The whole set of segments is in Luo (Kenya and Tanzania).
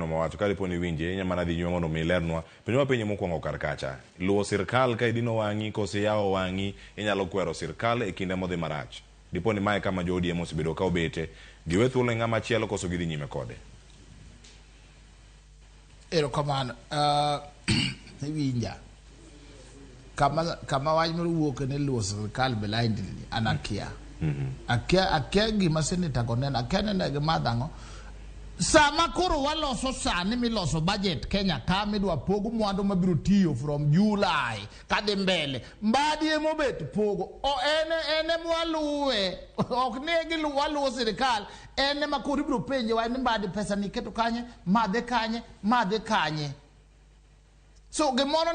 mawacho ka dipo ni winje nya mana dhi nyumo no milernwa penyo penye mokwongo kar kacha luwo sirkal ka idino wangi kose yawo wangi inyalo kwero sirkal e kinde modhi marach dipo ni mae kama jodi emo sibedo ka obete giwe thuolo ng'ama chielo koso gidhi nyime kode. Ero kamano winja kama wach mar wuok ne luwo sirkal blindly anakia akia gima seneta gonena kenene gima dhango sama koro waloso sani miloso budget Kenya ka midwa pogo mwandu mabiro tiyo from July kadhi mbele mbadi emobet pogo o ene mwaluwe ok negi luwo sirkal ene makoro ibiro penje wa ni mbadi pesa niketo kanye madhe kanye so gimoro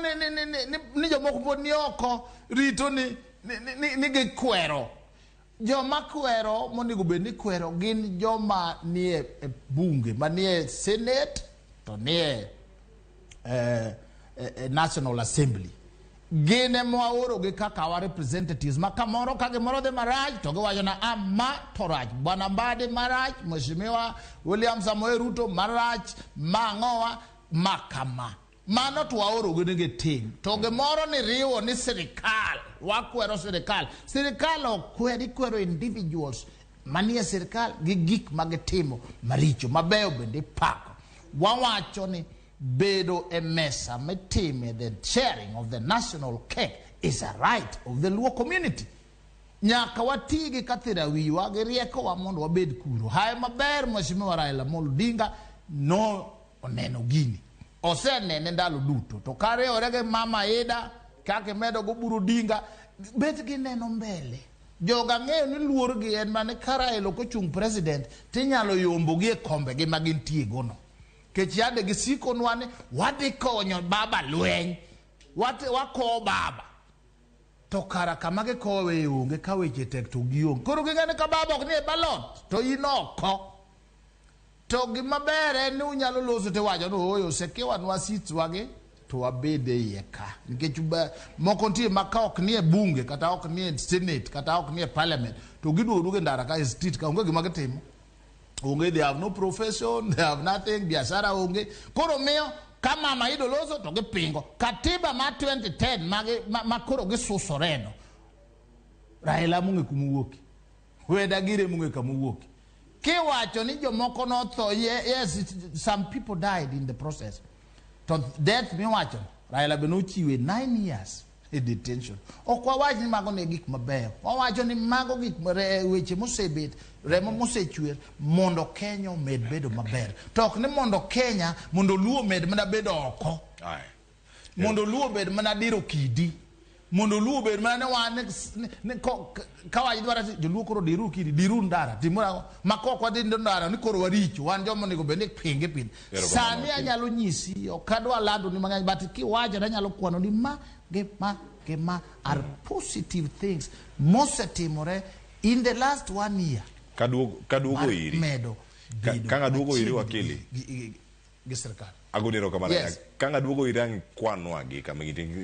ni jomoko pod ni oko rito ni gikwero joma kwero monego bed ni kwero gin joma nie bunge manie senate to nie national assembly gine mwaoro gi kaka wa representatives makamoro ka gimoro de maraj to giwacho na ama toraj bwana mbade maraj mheshimiwa William Samoei Ruto maraj mangowa makama mano to waoro gine tim to gimoro ni riwo ni sirkal wakwero sirkal okwero individuals manie sirkal gi gik magitimo maricho mabeyo bende pako wawacho ni bedo e mesa metime the sharing of the national cake is a right of the Luo community nyaka watigi kathira wiwa gi rieko wa mondo wabed kuro hae maber mheshimiwa Raila Odinga no oneno gini osenene ndalo duto to kare orege mama Eda kake medo go buru dinga bet gi neno mbele joga ng'eyo ni luor gi en mane Raila kochung president tinyalo yombo gi e kombe gi magintie gono kech yade gi siko nwane wadhi konyo baba lweny wako baba to kara kama ge kowe onge ka weche tek to giong koro ging'ane ka baba ok ni e ballot to inoko to gimabere ni unyalo loso te wacho no oyo sekewa nwa sitwage to wabede yeka nikech moko ntie maka ok nie bunge kata ok nie senate kata ok nie parliament to giduogo duge ndara ka street ka onge gima gitimo onge they have no profession they have nothing biashara onge koro miyo kama maido loso to gipingo katiba ma 2010 makoro gisuso reno Raila munge kumuwoki Weda gire munge kamuwoki kiwacho ni jomoko no tho yes some people died in the process to death mi wacho Raila beno chiwe 9 years in detention okwa wacho ni mago ne gik mabeyo wacho ni mago gik weche mosebet remo mosechwer mondo Kenya med bedo maber to ok ni mondo Kenya mondo Luo med mana bedo oko mondo Luo bed mana diro kidi mondo Luo bed mana wan kawaji dwara joluo koro diru kidi diru ndara timora makoko dhi ndara ni koro waricho wan jomo nego bende pinge pin sani anyalo nyisi okadwa lando ni mang'any but kiwaja anyalo kwano ni ma are positive things mosetimore in the last 1 year kaduogo iri medo kanga duogo iri wakili gi sirkal agonero kamara kanga duogo iri ang kwanwa gi kama